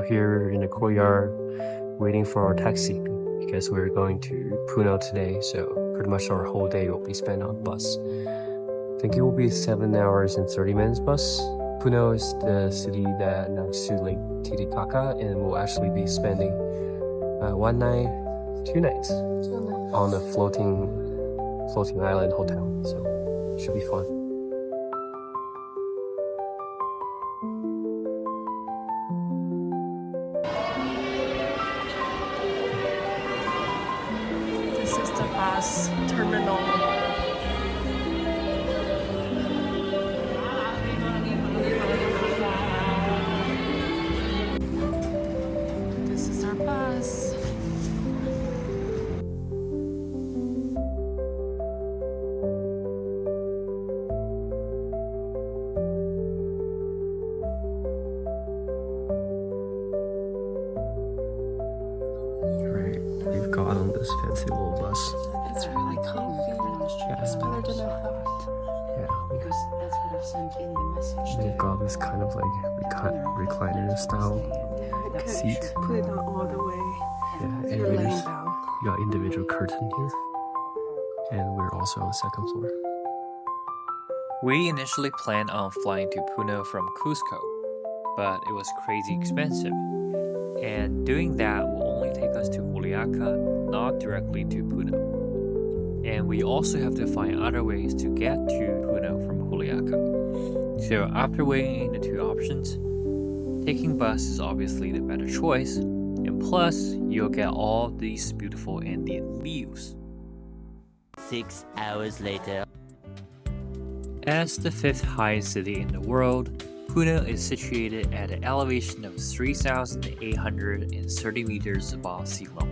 out here in the courtyard waiting for our taxi because we're going to Puno today, so pretty much our whole day will be spent on bus. I think it will be 7 hours and 30 minutes bus. Puno is the city that next to Lake Titicaca, and we'll actually be spending 1 night, 2 nights on a floating island hotel, so it should be fun. This is the bus terminal. This is our bus. Right, we've got on this fancy little bus. It's really comfy. It's better than I thought. Yeah, Because that's what I've sent in the message. we've got this kind of like recliner style Yeah, seat. put it on all the way. Yeah, and You're we laying down. got individual curtain here, and we're also on the second floor. We initially planned on flying to Puno from Cusco, but it was crazy expensive. And doing that will only take us to Juliaca, not directly to Puno. And we also have to find other ways to get to Puno from Juliaca. So after weighing the two options, taking bus is obviously the better choice, and plus you'll get all these beautiful Andean views. 6 hours later. As the 5th highest city in the world, Puno is situated at an elevation of 3,830 meters above sea level.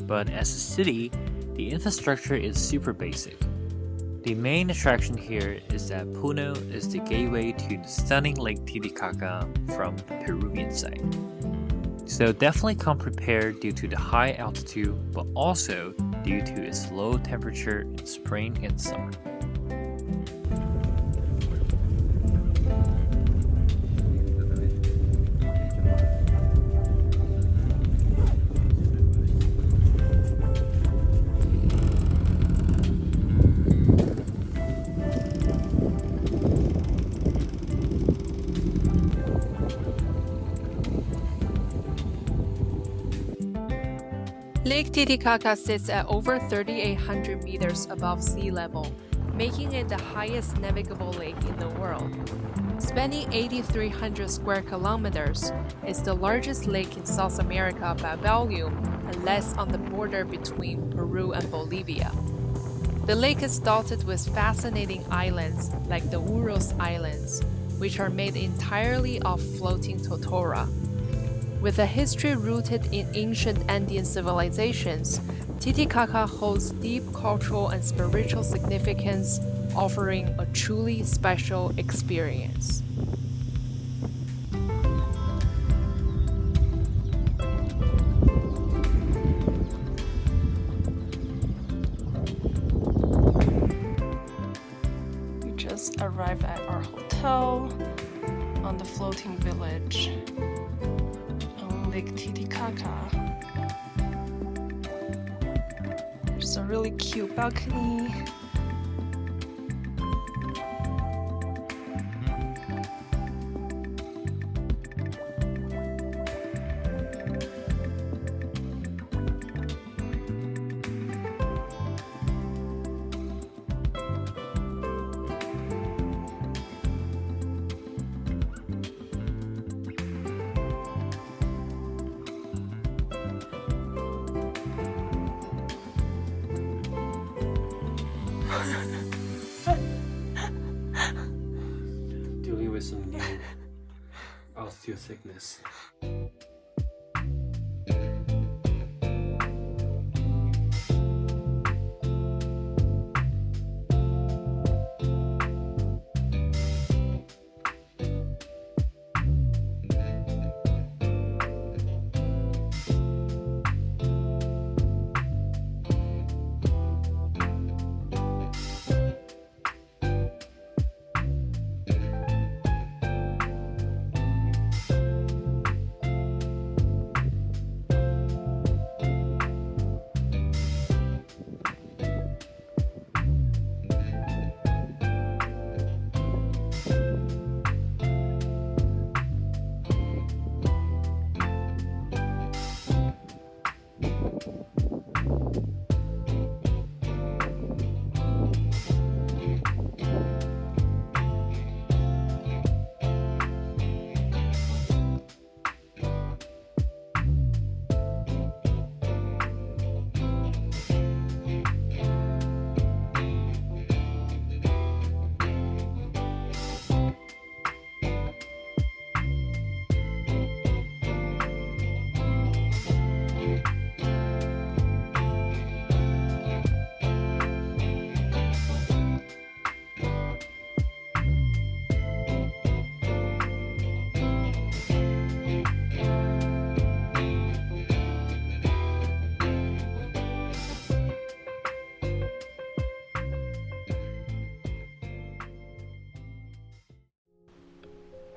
But as a city, the infrastructure is super basic. The main attraction here is that Puno is the gateway to the stunning Lake Titicaca from the Peruvian side. So definitely come prepared due to the high altitude, but also due to its low temperature in spring and summer. Lake Titicaca sits at over 3,800 meters above sea level, making it the highest navigable lake in the world. Spanning 8,300 square kilometers, it's the largest lake in South America by volume and lies on the border between Peru and Bolivia. The lake is dotted with fascinating islands like the Uros Islands, which are made entirely of floating totora. With a history rooted in ancient Andean civilizations, Titicaca holds deep cultural and spiritual significance, offering a truly special experience. We just arrived at our hotel on the floating village. Lake Titicaca. There's a really cute balcony. Dealing with some new altitude sickness.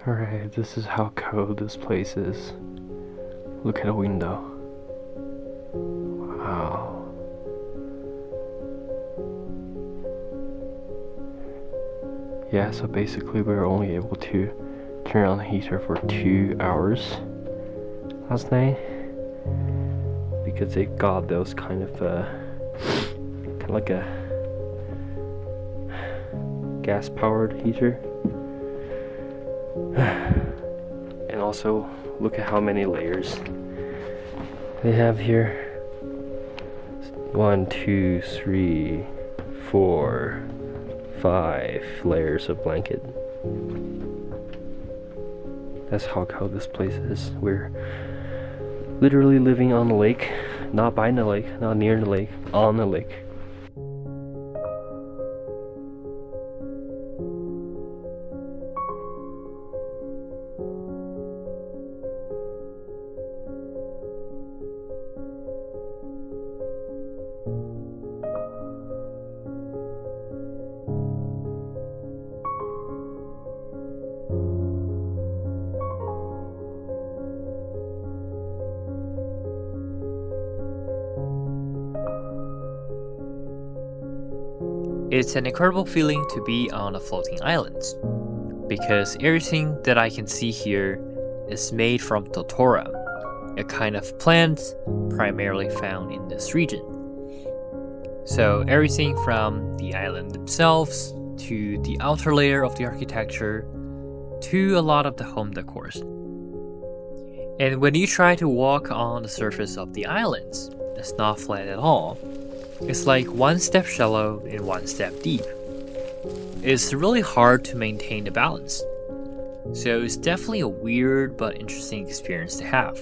Alright, this is how cold this place is. Look at the window. Wow. Yeah, so basically we were only able to turn on the heater for 2 hours last night because it got those kind of like a gas powered heater. And also look at how many layers they have here. 1, 2, 3, 4, 5 layers of blanket. That's how cold this place is. We're literally living on the lake, not by the lake, not near the lake, on the lake. It's an incredible feeling to be on a floating island, because everything that I can see here is made from totora, a kind of plant primarily found in this region. So everything from the island themselves, to the outer layer of the architecture, to a lot of the home decors. And when you try to walk on the surface of the islands, it's not flat at all. It's like one step shallow and one step deep. It's really hard to maintain the balance. So it's definitely a weird but interesting experience to have.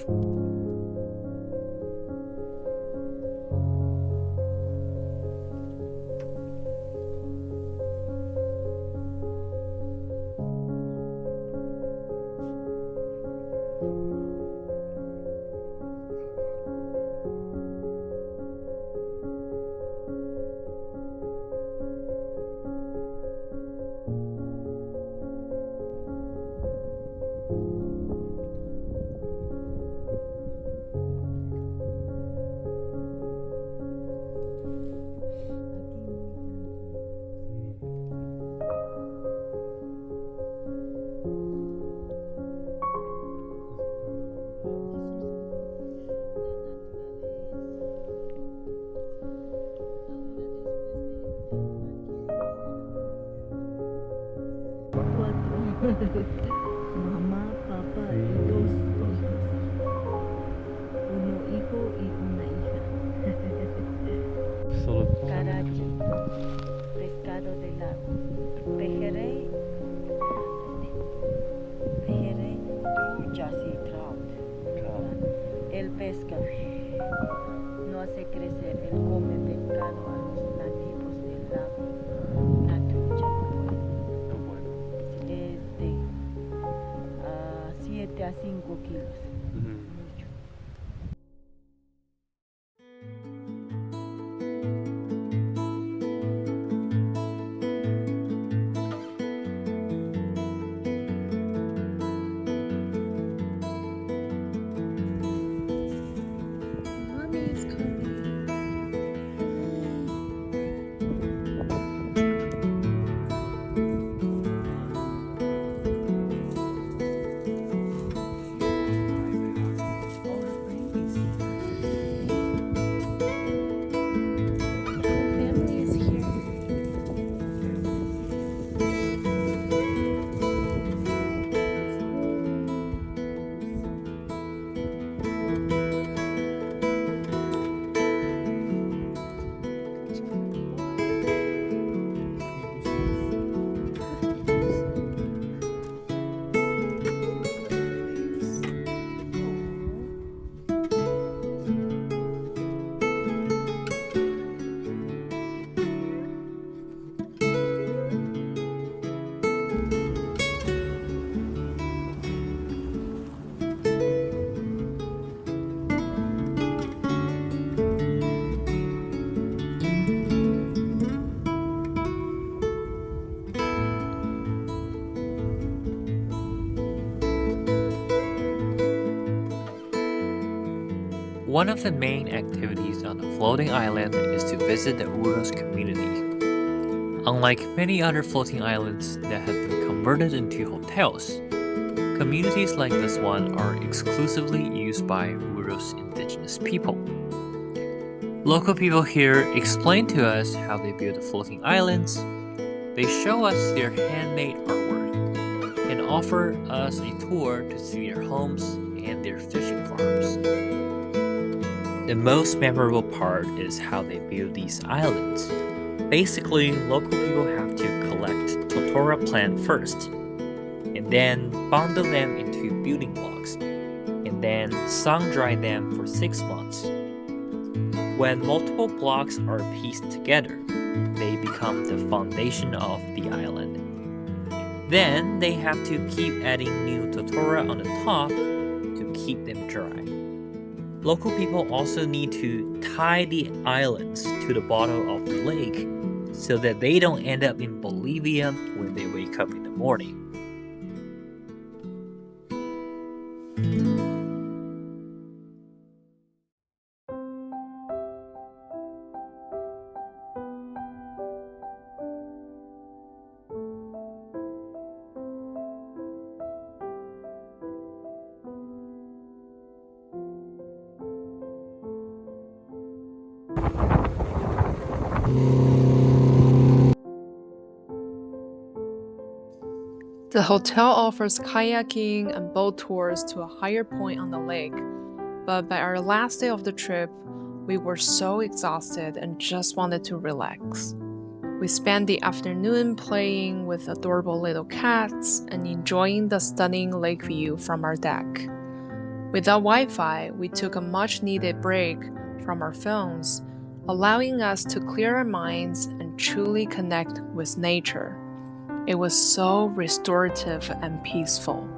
Mamá, papá y 2 hijos. Uno hijo y una hija. Carachi, pescado de lago. Pejerrey, truchas y trout. Él pesca, no hace crecer, él come pescado a los nativos del lago. La trucha es de 7 a 5 kilos. Mucho. One of the main activities on the floating island is to visit the Uros community. Unlike many other floating islands that have been converted into hotels, communities like this one are exclusively used by Uros indigenous people. Local people here explain to us how they build the floating islands. They show us their handmade artwork and offer us a tour to see their homes and their fishing farms. The most memorable part is how they build these islands. Basically, local people have to collect totora plant first, and then bundle them into building blocks, and then sun-dry them for 6 months. When multiple blocks are pieced together, they become the foundation of the island. Then they have to keep adding new totora on the top to keep them dry. Local people also need to tie the islands to the bottom of the lake so that they don't end up in Bolivia when they wake up in the morning. The hotel offers kayaking and boat tours to a higher point on the lake, but by our last day of the trip, we were so exhausted and just wanted to relax. We spent the afternoon playing with adorable little cats and enjoying the stunning lake view from our deck. Without Wi-Fi, we took a much-needed break from our phones, allowing us to clear our minds and truly connect with nature. It was so restorative and peaceful.